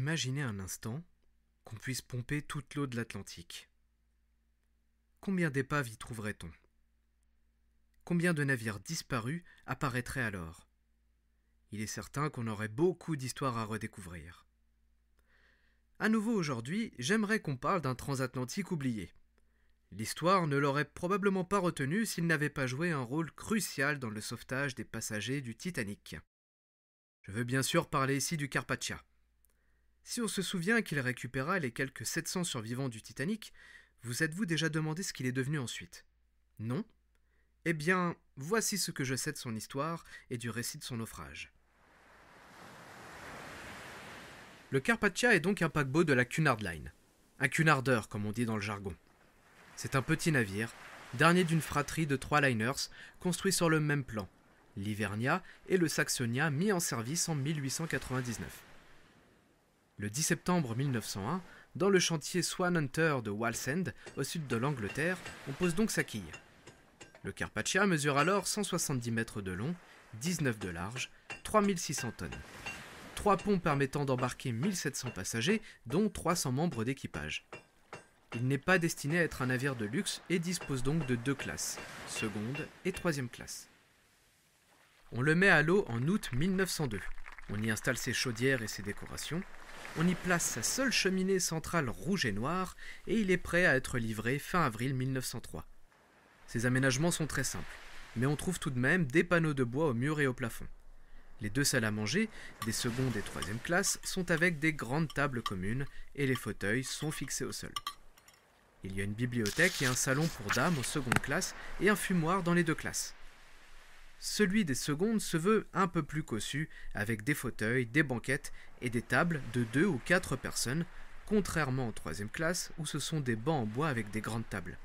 Imaginez un instant qu'on puisse pomper toute l'eau de l'Atlantique. Combien d'épaves y trouverait-on? Combien de navires disparus apparaîtraient alors? Il est certain qu'on aurait beaucoup d'histoires à redécouvrir. À nouveau aujourd'hui, j'aimerais qu'on parle d'un transatlantique oublié. L'histoire ne l'aurait probablement pas retenu s'il n'avait pas joué un rôle crucial dans le sauvetage des passagers du Titanic. Je veux bien sûr parler ici du Carpathia. Si on se souvient qu'il récupéra les quelques 700 survivants du Titanic, vous êtes-vous déjà demandé ce qu'il est devenu ensuite? Non? Eh bien, voici ce que je sais de son histoire et du récit de son naufrage. Le Carpathia est donc un paquebot de la Cunard Line. Un Cunardeur, comme on dit dans le jargon. C'est un petit navire, dernier d'une fratrie de 3 liners, construits sur le même plan, l'Hivernia et le Saxonia mis en service en 1899. Le 10 septembre 1901, dans le chantier Swan Hunter de Wallsend, au sud de l'Angleterre, on pose donc sa quille. Le Carpathia mesure alors 170 mètres de long, 19 de large, 3600 tonnes. 3 ponts permettant d'embarquer 1700 passagers, dont 300 membres d'équipage. Il n'est pas destiné à être un navire de luxe et dispose donc de 2 classes, seconde et troisième classe. On le met à l'eau en août 1902. On y installe ses chaudières et ses décorations. On y place sa seule cheminée centrale rouge et noire et il est prêt à être livré fin avril 1903. Ses aménagements sont très simples, mais on trouve tout de même des panneaux de bois au mur et au plafond. Les 2 salles à manger, des secondes et troisième classes, sont avec des grandes tables communes et les fauteuils sont fixés au sol. Il y a une bibliothèque et un salon pour dames aux secondes classes et un fumoir dans les 2 classes. Celui des secondes se veut un peu plus cossu, avec des fauteuils, des banquettes et des tables de 2 ou 4 personnes, contrairement en troisième classe où ce sont des bancs en bois avec des grandes tables.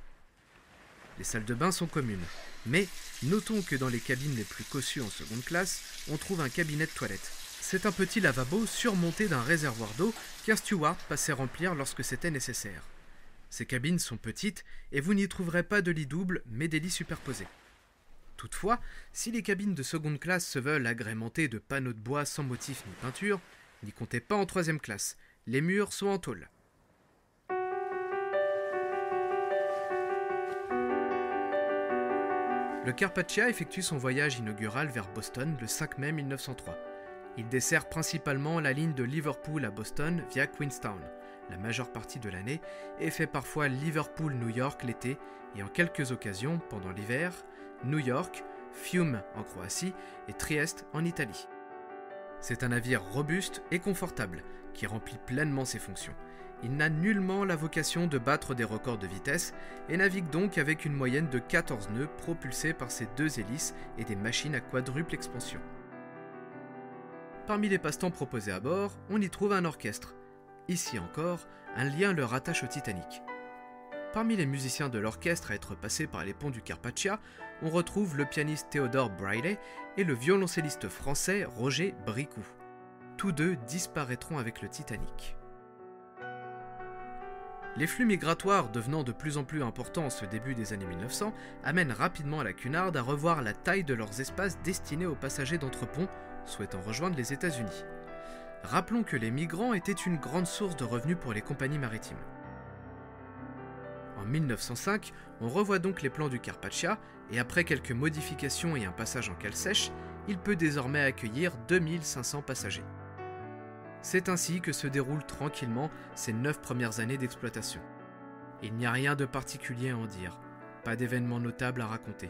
Les salles de bain sont communes, mais notons que dans les cabines les plus cossues en seconde classe, on trouve un cabinet de toilette. C'est un petit lavabo surmonté d'un réservoir d'eau qu'un steward passait remplir lorsque c'était nécessaire. Ces cabines sont petites et vous n'y trouverez pas de lit double mais des lits superposés. Toutefois, si les cabines de seconde classe se veulent agrémentées de panneaux de bois sans motif ni peinture, n'y comptez pas en troisième classe, les murs sont en tôle. Le Carpathia effectue son voyage inaugural vers Boston le 5 mai 1903. Il dessert principalement la ligne de Liverpool à Boston via Queenstown, la majeure partie de l'année, et fait parfois Liverpool-New York l'été et en quelques occasions, pendant l'hiver, New York, Fiume en Croatie et Trieste en Italie. C'est un navire robuste et confortable qui remplit pleinement ses fonctions. Il n'a nullement la vocation de battre des records de vitesse et navigue donc avec une moyenne de 14 nœuds propulsés par ses 2 hélices et des machines à quadruple expansion. Parmi les passe-temps proposés à bord, on y trouve un orchestre. Ici encore, un lien le rattache au Titanic. Parmi les musiciens de l'orchestre à être passés par les ponts du Carpathia, on retrouve le pianiste Theodore Briley et le violoncelliste français Roger Bricou. Tous 2 disparaîtront avec le Titanic. Les flux migratoires devenant de plus en plus importants en ce début des années 1900 amènent rapidement la Cunard à revoir la taille de leurs espaces destinés aux passagers d'entreponts souhaitant rejoindre les États-Unis. Rappelons que les migrants étaient une grande source de revenus pour les compagnies maritimes. En 1905, on revoit donc les plans du Carpathia et après quelques modifications et un passage en cale sèche, il peut désormais accueillir 2500 passagers. C'est ainsi que se déroulent tranquillement ces 9 premières années d'exploitation. Il n'y a rien de particulier à en dire, pas d'événements notables à raconter.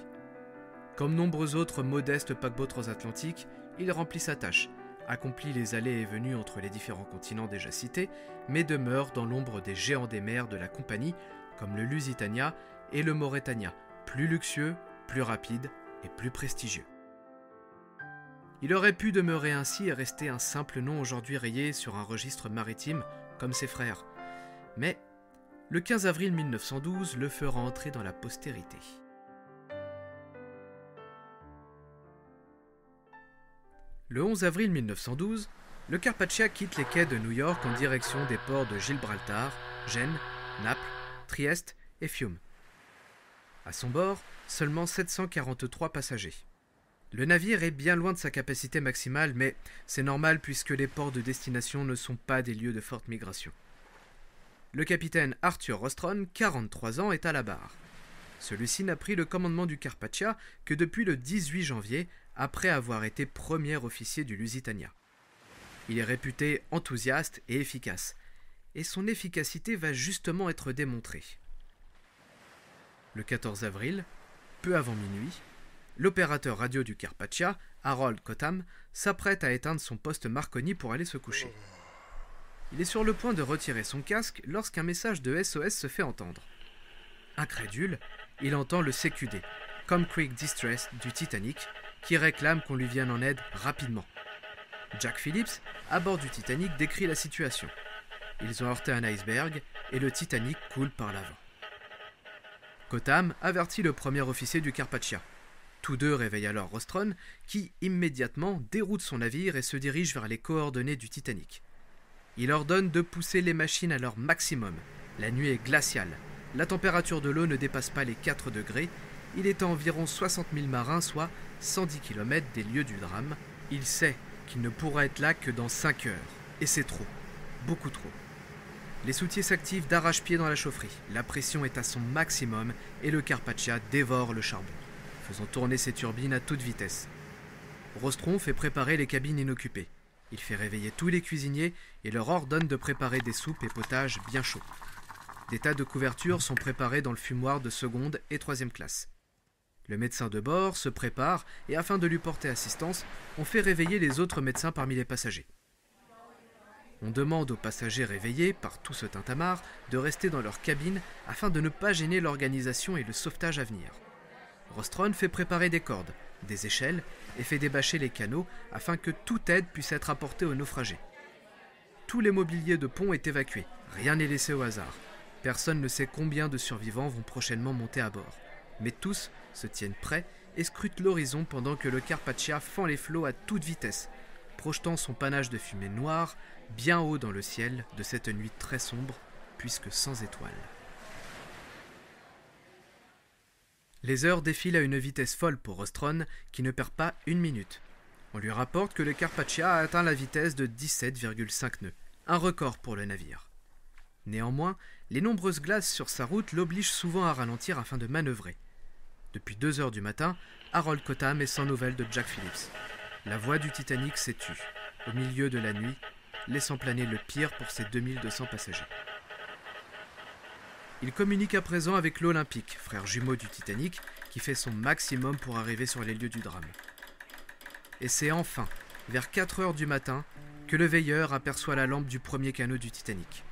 Comme nombreux autres modestes paquebots transatlantiques, il remplit sa tâche, accomplit les allées et venues entre les différents continents déjà cités, mais demeure dans l'ombre des géants des mers de la compagnie, comme le Lusitania et le Mauretania, plus luxueux, plus rapide et plus prestigieux. Il aurait pu demeurer ainsi et rester un simple nom aujourd'hui rayé sur un registre maritime comme ses frères. Mais le 15 avril 1912 le fera entrer dans la postérité. Le 11 avril 1912, le Carpathia quitte les quais de New York en direction des ports de Gibraltar, Gênes, Naples, Trieste et Fiume. À son bord, seulement 743 passagers. Le navire est bien loin de sa capacité maximale, mais c'est normal puisque les ports de destination ne sont pas des lieux de forte migration. Le capitaine Arthur Rostron, 43 ans, est à la barre. Celui-ci n'a pris le commandement du Carpathia que depuis le 18 janvier, après avoir été premier officier du Lusitania. Il est réputé enthousiaste et efficace, et son efficacité va justement être démontrée. Le 14 avril, peu avant minuit, l'opérateur radio du Carpathia, Harold Cotham, s'apprête à éteindre son poste Marconi pour aller se coucher. Il est sur le point de retirer son casque lorsqu'un message de SOS se fait entendre. Incrédule, il entend le CQD, Come Quick Distress du Titanic, qui réclame qu'on lui vienne en aide rapidement. Jack Phillips, à bord du Titanic, décrit la situation. Ils ont heurté un iceberg et le Titanic coule par l'avant. Cotham avertit le premier officier du Carpathia. Tous deux réveillent alors Rostron, qui immédiatement déroute son navire et se dirige vers les coordonnées du Titanic. Il ordonne de pousser les machines à leur maximum. La nuit est glaciale. La température de l'eau ne dépasse pas les 4 degrés. Il est à environ 60 000 marins, soit 110 km des lieux du drame. Il sait qu'il ne pourra être là que dans 5 heures. Et c'est trop. Beaucoup trop. Les soutiers s'activent d'arrache-pied dans la chaufferie. La pression est à son maximum et le Carpathia dévore le charbon, faisant tourner ses turbines à toute vitesse. Rostron fait préparer les cabines inoccupées. Il fait réveiller tous les cuisiniers et leur ordonne de préparer des soupes et potages bien chauds. Des tas de couvertures sont préparés dans le fumoir de seconde et troisième classe. Le médecin de bord se prépare et afin de lui porter assistance, on fait réveiller les autres médecins parmi les passagers. On demande aux passagers réveillés par tout ce tintamarre de rester dans leur cabine afin de ne pas gêner l'organisation et le sauvetage à venir. Rostron fait préparer des cordes, des échelles et fait débâcher les canots afin que toute aide puisse être apportée aux naufragés. Tout le mobilier de pont est évacué, rien n'est laissé au hasard. Personne ne sait combien de survivants vont prochainement monter à bord. Mais tous se tiennent prêts et scrutent l'horizon pendant que le Carpathia fend les flots à toute vitesse, projetant son panache de fumée noire bien haut dans le ciel de cette nuit très sombre, puisque sans étoiles. Les heures défilent à une vitesse folle pour Rostron, qui ne perd pas une minute. On lui rapporte que le Carpathia a atteint la vitesse de 17,5 nœuds, un record pour le navire. Néanmoins, les nombreuses glaces sur sa route l'obligent souvent à ralentir afin de manœuvrer. Depuis 2 heures du matin, Harold Cotham est sans nouvelles de Jack Phillips. La voix du Titanic s'est tue, au milieu de la nuit, laissant planer le pire pour ses 2200 passagers. Il communique à présent avec l'Olympique, frère jumeau du Titanic, qui fait son maximum pour arriver sur les lieux du drame. Et c'est enfin, vers 4 heures du matin, que le veilleur aperçoit la lampe du premier canot du Titanic.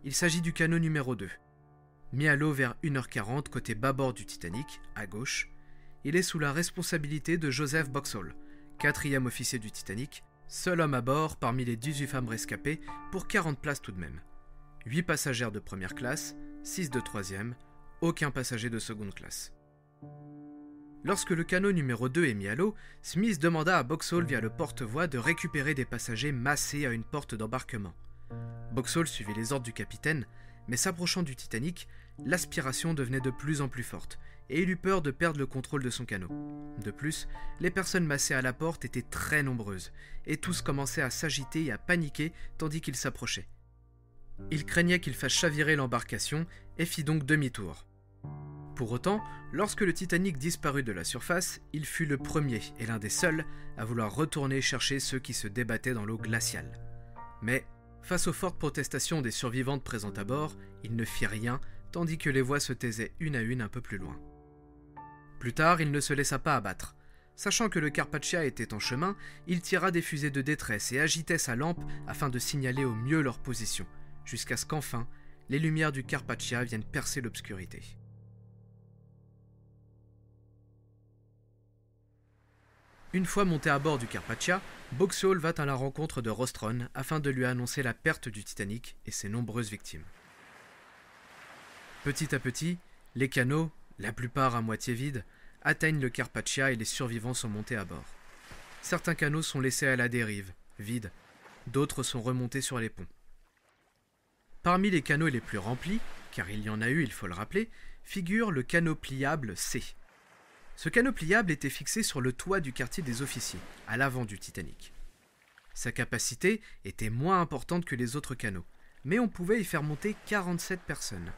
Il s'agit du canot numéro 2. Mis à l'eau vers 1h40 côté bâbord du Titanic, à gauche, il est sous la responsabilité de Joseph Boxall, 4e officier du Titanic, seul homme à bord parmi les 18 femmes rescapées pour 40 places tout de même. 8 passagères de première classe, 6 de troisième, aucun passager de seconde classe. Lorsque le canot numéro 2 est mis à l'eau, Smith demanda à Boxall via le porte-voix de récupérer des passagers massés à une porte d'embarquement. Boxall suivit les ordres du capitaine, mais s'approchant du Titanic, l'aspiration devenait de plus en plus forte, et il eut peur de perdre le contrôle de son canot. De plus, les personnes massées à la porte étaient très nombreuses, et tous commençaient à s'agiter et à paniquer tandis qu'ils s'approchaient. Il craignait qu'il fasse chavirer l'embarcation, et fit donc demi-tour. Pour autant, lorsque le Titanic disparut de la surface, il fut le premier et l'un des seuls à vouloir retourner chercher ceux qui se débattaient dans l'eau glaciale. Mais, face aux fortes protestations des survivantes présentes à bord, il ne fit rien, tandis que les voix se taisaient une à une un peu plus loin. Plus tard, il ne se laissa pas abattre. Sachant que le Carpathia était en chemin, il tira des fusées de détresse et agitait sa lampe afin de signaler au mieux leur position, jusqu'à ce qu'enfin, les lumières du Carpathia viennent percer l'obscurité. Une fois monté à bord du Carpathia, Boxall va à la rencontre de Rostron afin de lui annoncer la perte du Titanic et ses nombreuses victimes. Petit à petit, les canots, la plupart à moitié vides, atteignent le Carpathia et les survivants sont montés à bord. Certains canots sont laissés à la dérive, vides, d'autres sont remontés sur les ponts. Parmi les canots les plus remplis, car il y en a eu, il faut le rappeler, figure le canot pliable C. Ce canot pliable était fixé sur le toit du quartier des officiers, à l'avant du Titanic. Sa capacité était moins importante que les autres canots, mais on pouvait y faire monter 47 personnes.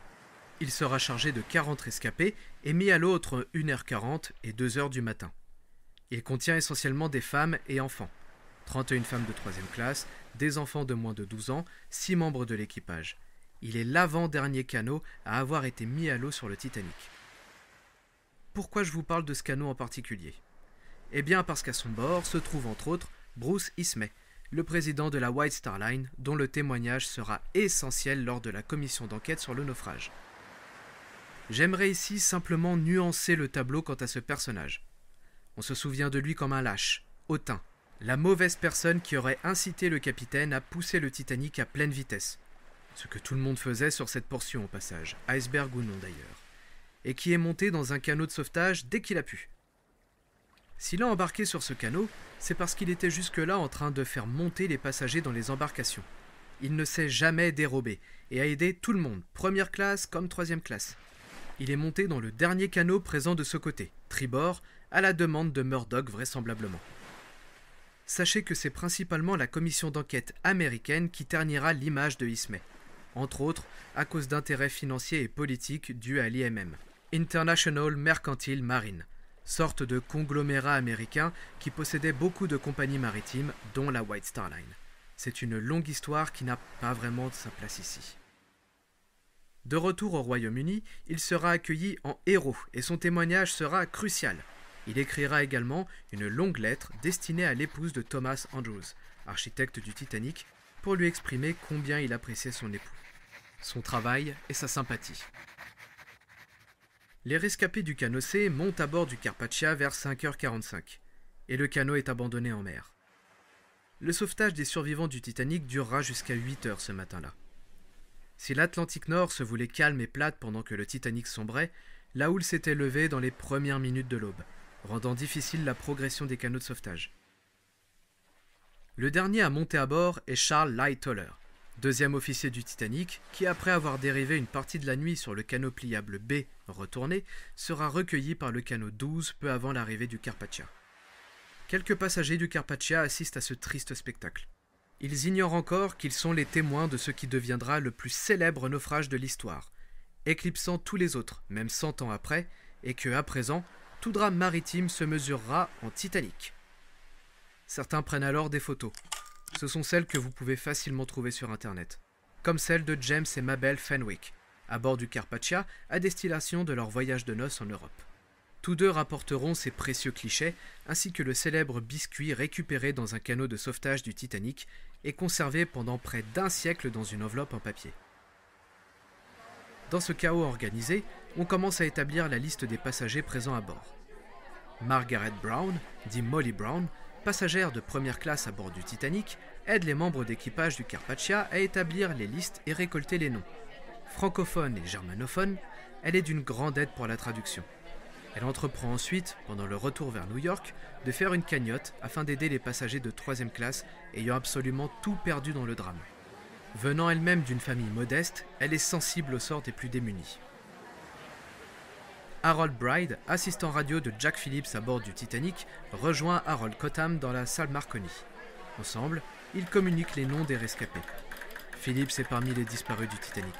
Il sera chargé de 40 rescapés et mis à l'eau entre 1h40 et 2h du matin. Il contient essentiellement des femmes et enfants. 31 femmes de 3e classe, des enfants de moins de 12 ans, 6 membres de l'équipage. Il est l'avant-dernier canot à avoir été mis à l'eau sur le Titanic. Pourquoi je vous parle de ce canot en particulier ? Eh bien parce qu'à son bord se trouve entre autres Bruce Ismay, le président de la White Star Line, dont le témoignage sera essentiel lors de la commission d'enquête sur le naufrage. J'aimerais ici simplement nuancer le tableau quant à ce personnage. On se souvient de lui comme un lâche, hautain, la mauvaise personne qui aurait incité le capitaine à pousser le Titanic à pleine vitesse, ce que tout le monde faisait sur cette portion au passage, iceberg ou non d'ailleurs, et qui est monté dans un canot de sauvetage dès qu'il a pu. S'il a embarqué sur ce canot, c'est parce qu'il était jusque-là en train de faire monter les passagers dans les embarcations. Il ne s'est jamais dérobé et a aidé tout le monde, 1re classe comme 3e classe. Il est monté dans le dernier canot présent de ce côté, tribord, à la demande de Murdoch vraisemblablement. Sachez que c'est principalement la commission d'enquête américaine qui ternira l'image de Ismay, entre autres à cause d'intérêts financiers et politiques dus à l'IMM, International Mercantile Marine, sorte de conglomérat américain qui possédait beaucoup de compagnies maritimes, dont la White Star Line. C'est une longue histoire qui n'a pas vraiment sa place ici. De retour au Royaume-Uni, il sera accueilli en héros et son témoignage sera crucial. Il écrira également une longue lettre destinée à l'épouse de Thomas Andrews, architecte du Titanic, pour lui exprimer combien il appréciait son époux, son travail et sa sympathie. Les rescapés du canot C montent à bord du Carpathia vers 5h45 et le canot est abandonné en mer. Le sauvetage des survivants du Titanic durera jusqu'à 8h ce matin-là. Si l'Atlantique Nord se voulait calme et plate pendant que le Titanic sombrait, la houle s'était levée dans les premières minutes de l'aube, rendant difficile la progression des canots de sauvetage. Le dernier à monter à bord est Charles Lightoller, 2e officier du Titanic, qui après avoir dérivé une partie de la nuit sur le canot pliable B retourné, sera recueilli par le canot 12 peu avant l'arrivée du Carpathia. Quelques passagers du Carpathia assistent à ce triste spectacle. Ils ignorent encore qu'ils sont les témoins de ce qui deviendra le plus célèbre naufrage de l'histoire, éclipsant tous les autres, même 100 ans après, et que, à présent, tout drame maritime se mesurera en Titanic. Certains prennent alors des photos. Ce sont celles que vous pouvez facilement trouver sur Internet, comme celle de James et Mabel Fenwick, à bord du Carpathia, à destination de leur voyage de noces en Europe. Tous deux rapporteront ces précieux clichés, ainsi que le célèbre biscuit récupéré dans un canot de sauvetage du Titanic et conservé pendant près d'1 siècle dans une enveloppe en papier. Dans ce chaos organisé, on commence à établir la liste des passagers présents à bord. Margaret Brown, dit Molly Brown, passagère de 1re classe à bord du Titanic, aide les membres d'équipage du Carpathia à établir les listes et récolter les noms. Francophone et germanophone, elle est d'une grande aide pour la traduction. Elle entreprend ensuite, pendant le retour vers New York, de faire une cagnotte afin d'aider les passagers de 3e classe ayant absolument tout perdu dans le drame. Venant elle-même d'une famille modeste, elle est sensible au sort des plus démunis. Harold Bride, assistant radio de Jack Phillips à bord du Titanic, rejoint Harold Cotham dans la salle Marconi. Ensemble, ils communiquent les noms des rescapés. Phillips est parmi les disparus du Titanic.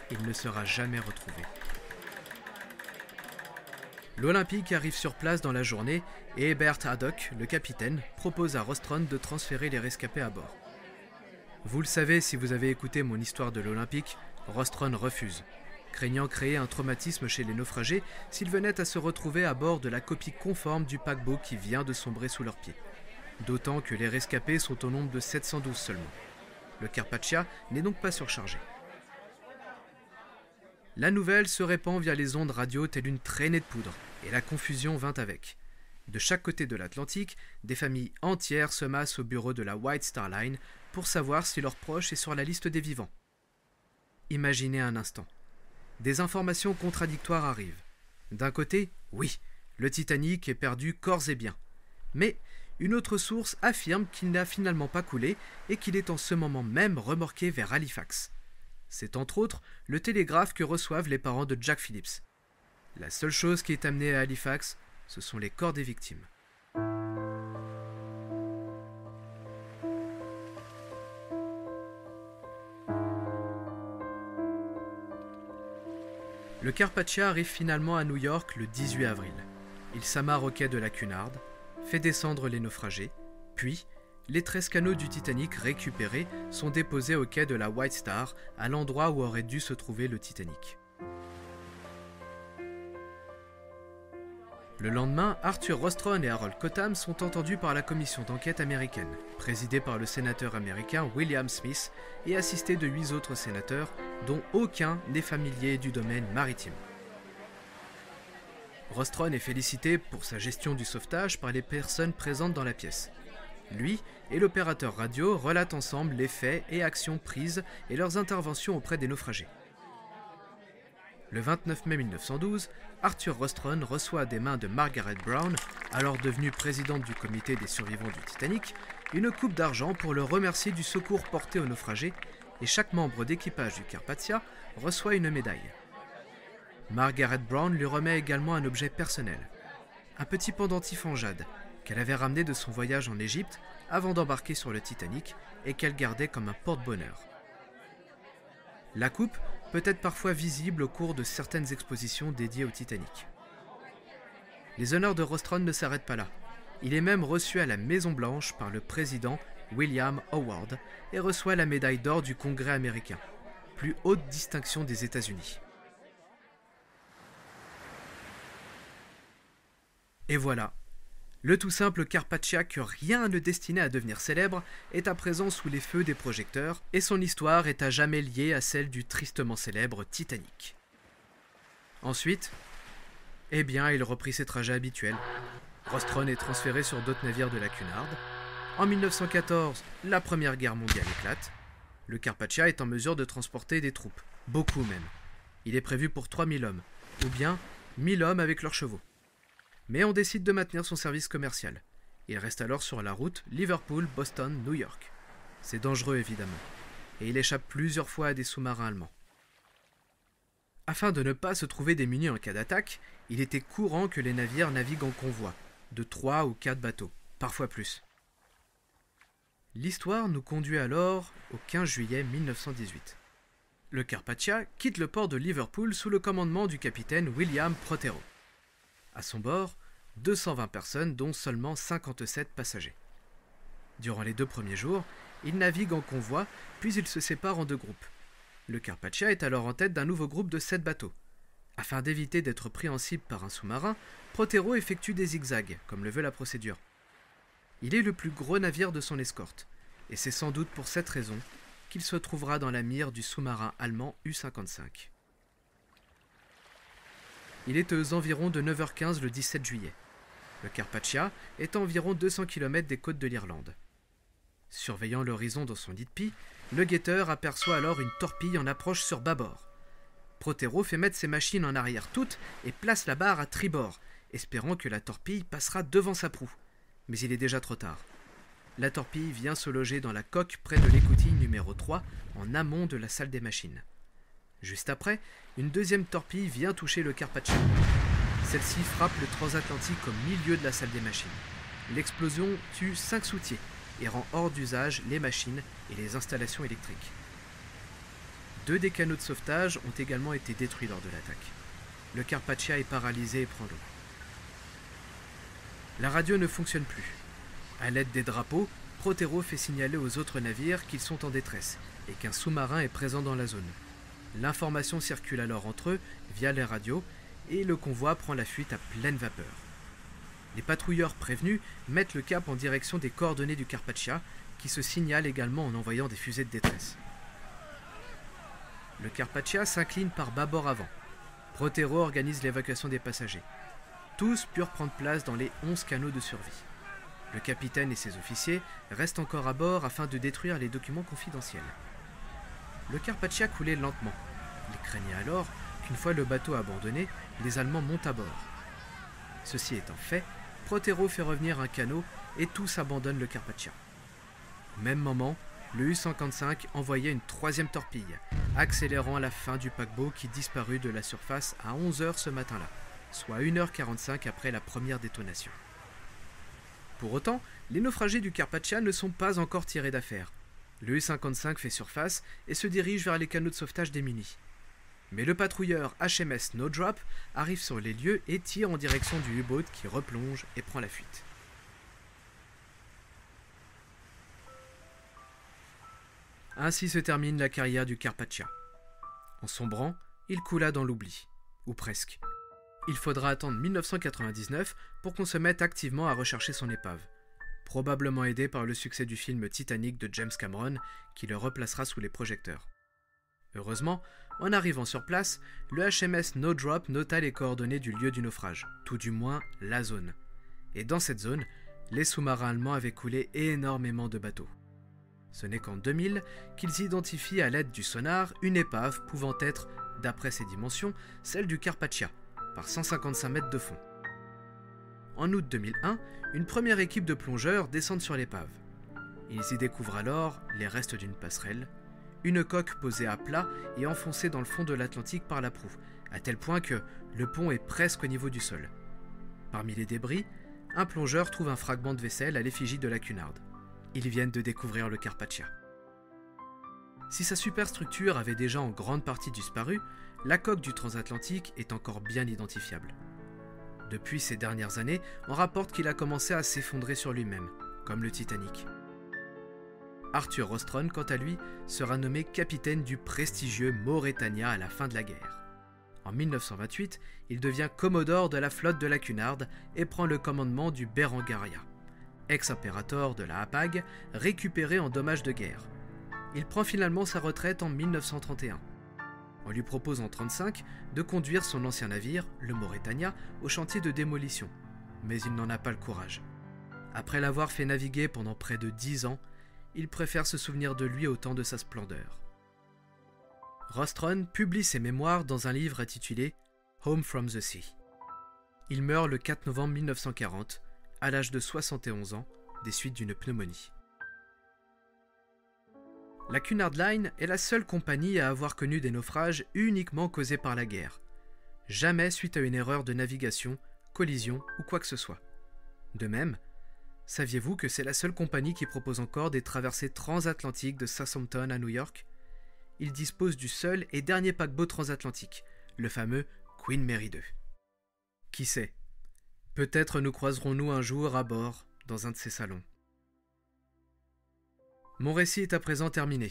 Il ne sera jamais retrouvé. L'Olympique arrive sur place dans la journée et Ebert Haddock, le capitaine, propose à Rostron de transférer les rescapés à bord. Vous le savez si vous avez écouté mon histoire de l'Olympique, Rostron refuse, craignant créer un traumatisme chez les naufragés s'ils venaient à se retrouver à bord de la copie conforme du paquebot qui vient de sombrer sous leurs pieds. D'autant que les rescapés sont au nombre de 712 seulement. Le Carpathia n'est donc pas surchargé. La nouvelle se répand via les ondes radio telle une traînée de poudre, et la confusion vint avec. De chaque côté de l'Atlantique, des familles entières se massent au bureau de la White Star Line pour savoir si leur proche est sur la liste des vivants. Imaginez un instant. Des informations contradictoires arrivent. D'un côté, oui, le Titanic est perdu corps et biens. Mais une autre source affirme qu'il n'a finalement pas coulé et qu'il est en ce moment même remorqué vers Halifax. C'est entre autres le télégraphe que reçoivent les parents de Jack Phillips. La seule chose qui est amenée à Halifax, ce sont les corps des victimes. Le Carpathia arrive finalement à New York le 18 avril. Il s'amarre au quai de la Cunard, fait descendre les naufragés, puis les 13 canots du Titanic récupérés sont déposés au quai de la White Star, à l'endroit où aurait dû se trouver le Titanic. Le lendemain, Arthur Rostron et Harold Cotham sont entendus par la commission d'enquête américaine, présidée par le sénateur américain William Smith et assisté de 8 autres sénateurs, dont aucun n'est familier du domaine maritime. Rostron est félicité pour sa gestion du sauvetage par les personnes présentes dans la pièce. Lui et l'opérateur radio relatent ensemble les faits et actions prises et leurs interventions auprès des naufragés. Le 29 mai 1912, Arthur Rostron reçoit des mains de Margaret Brown, alors devenue présidente du comité des survivants du Titanic, une coupe d'argent pour le remercier du secours porté aux naufragés, et chaque membre d'équipage du Carpathia reçoit une médaille. Margaret Brown lui remet également un objet personnel, un petit pendentif en jade qu'elle avait ramené de son voyage en Égypte avant d'embarquer sur le Titanic et qu'elle gardait comme un porte-bonheur. La coupe peut être parfois visible au cours de certaines expositions dédiées au Titanic. Les honneurs de Rostron ne s'arrêtent pas là. Il est même reçu à la Maison-Blanche par le président William Howard et reçoit la médaille d'or du Congrès américain, plus haute distinction des États-Unis. Et voilà, le tout simple Carpathia que rien ne destinait à devenir célèbre est à présent sous les feux des projecteurs et son histoire est à jamais liée à celle du tristement célèbre Titanic. Ensuite, il reprit ses trajets habituels. Rostron est transféré sur d'autres navires de la Cunard. En 1914, la Première Guerre mondiale éclate. Le Carpathia est en mesure de transporter des troupes, beaucoup même. Il est prévu pour 3000 hommes, ou bien 1000 hommes avec leurs chevaux. Mais on décide de maintenir son service commercial. Il reste alors sur la route Liverpool-Boston-New York. C'est dangereux évidemment, et il échappe plusieurs fois à des sous-marins allemands. Afin de ne pas se trouver démuni en cas d'attaque, il était courant que les navires naviguent en convoi, de 3 ou 4 bateaux, parfois plus. L'histoire nous conduit alors au 15 juillet 1918. Le Carpathia quitte le port de Liverpool sous le commandement du capitaine William Prothero. À son bord, 220 personnes, dont seulement 57 passagers. Durant les 2 premiers jours, il navigue en convoi, puis il se sépare en 2 groupes. Le Carpathia est alors en tête d'un nouveau groupe de 7 bateaux. Afin d'éviter d'être pris en cible par un sous-marin, Prothero effectue des zigzags, comme le veut la procédure. Il est le plus gros navire de son escorte, et c'est sans doute pour cette raison qu'il se trouvera dans la mire du sous-marin allemand U-55. Il est aux environs de 9h15 le 17 juillet. Le Carpathia est à environ 200 km des côtes de l'Irlande. Surveillant l'horizon dans son lit de pie, le guetteur aperçoit alors une torpille en approche sur bâbord. Prothero fait mettre ses machines en arrière toutes et place la barre à tribord, espérant que la torpille passera devant sa proue. Mais il est déjà trop tard. La torpille vient se loger dans la coque près de l'écoutille numéro 3, en amont de la salle des machines. Juste après, une deuxième torpille vient toucher le Carpathia. Celle-ci frappe le transatlantique au milieu de la salle des machines. L'explosion tue 5 soutiers et rend hors d'usage les machines et les installations électriques. 2 des canots de sauvetage ont également été détruits lors de l'attaque. Le Carpathia est paralysé et prend l'eau. La radio ne fonctionne plus. À l'aide des drapeaux, Prothero fait signaler aux autres navires qu'ils sont en détresse et qu'un sous-marin est présent dans la zone. L'information circule alors entre eux via les radios et le convoi prend la fuite à pleine vapeur. Les patrouilleurs prévenus mettent le cap en direction des coordonnées du Carpathia qui se signalent également en envoyant des fusées de détresse. Le Carpathia s'incline par bâbord avant. Prothero organise l'évacuation des passagers. Tous purent prendre place dans les 11 canots de survie. Le capitaine et ses officiers restent encore à bord afin de détruire les documents confidentiels. Le Carpathia coulait lentement. Il craignait alors qu'une fois le bateau abandonné, les Allemands montent à bord. Ceci étant fait, Prothero fait revenir un canot et tous abandonnent le Carpathia. Au même moment, le U-155 envoyait une troisième torpille, accélérant la fin du paquebot qui disparut de la surface à 11h ce matin-là, soit 1h45 après la première détonation. Pour autant, les naufragés du Carpathia ne sont pas encore tirés d'affaire. Le U-55 fait surface et se dirige vers les canaux de sauvetage démunis. Mais le patrouilleur HMS Snowdrop arrive sur les lieux et tire en direction du U-boat qui replonge et prend la fuite. Ainsi se termine la carrière du Carpathia. En sombrant, il coula dans l'oubli. Ou presque. Il faudra attendre 1999 pour qu'on se mette activement à rechercher son épave. Probablement aidé par le succès du film Titanic de James Cameron, qui le replacera sous les projecteurs. Heureusement, en arrivant sur place, le HMS Snowdrop nota les coordonnées du lieu du naufrage, tout du moins la zone. Et dans cette zone, les sous-marins allemands avaient coulé énormément de bateaux. Ce n'est qu'en 2000 qu'ils identifient à l'aide du sonar une épave pouvant être, d'après ses dimensions, celle du Carpathia, par 155 mètres de fond. En août 2001, une première équipe de plongeurs descend sur l'épave. Ils y découvrent alors les restes d'une passerelle, une coque posée à plat et enfoncée dans le fond de l'Atlantique par la proue, à tel point que le pont est presque au niveau du sol. Parmi les débris, un plongeur trouve un fragment de vaisselle à l'effigie de la Cunard. Ils viennent de découvrir le Carpathia. Si sa superstructure avait déjà en grande partie disparu, la coque du transatlantique est encore bien identifiable. Depuis ces dernières années, on rapporte qu'il a commencé à s'effondrer sur lui-même, comme le Titanic. Arthur Rostron, quant à lui, sera nommé capitaine du prestigieux Mauretania à la fin de la guerre. En 1928, il devient commodore de la flotte de la Cunard et prend le commandement du Berengaria, ex-impérator de la Hapag, récupéré en dommages de guerre. Il prend finalement sa retraite en 1931. On lui propose en 1935 de conduire son ancien navire, le Mauretania, au chantier de démolition, mais il n'en a pas le courage. Après l'avoir fait naviguer pendant près de 10 ans, il préfère se souvenir de lui au temps de sa splendeur. Rostron publie ses mémoires dans un livre intitulé « Home from the Sea ». Il meurt le 4 novembre 1940, à l'âge de 71 ans, des suites d'une pneumonie. La Cunard Line est la seule compagnie à avoir connu des naufrages uniquement causés par la guerre. Jamais suite à une erreur de navigation, collision ou quoi que ce soit. De même, saviez-vous que c'est la seule compagnie qui propose encore des traversées transatlantiques de Southampton à New York ? Il dispose du seul et dernier paquebot transatlantique, le fameux Queen Mary II. Qui sait ? Peut-être nous croiserons-nous un jour à bord dans un de ces salons. Mon récit est à présent terminé.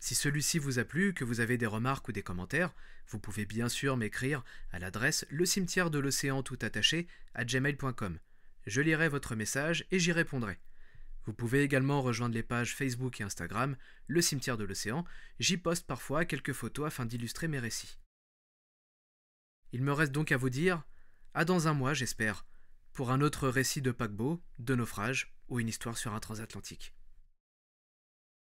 Si celui-ci vous a plu, que vous avez des remarques ou des commentaires, vous pouvez bien sûr m'écrire à l'adresse lecimetière-de-l'océan tout-attaché @gmail.com. Je lirai votre message et j'y répondrai. Vous pouvez également rejoindre les pages Facebook et Instagram, Le Cimetière de l'Océan. J'y poste parfois quelques photos afin d'illustrer mes récits. Il me reste donc à vous dire, à dans un mois j'espère, pour un autre récit de paquebot, de naufrage ou une histoire sur un transatlantique.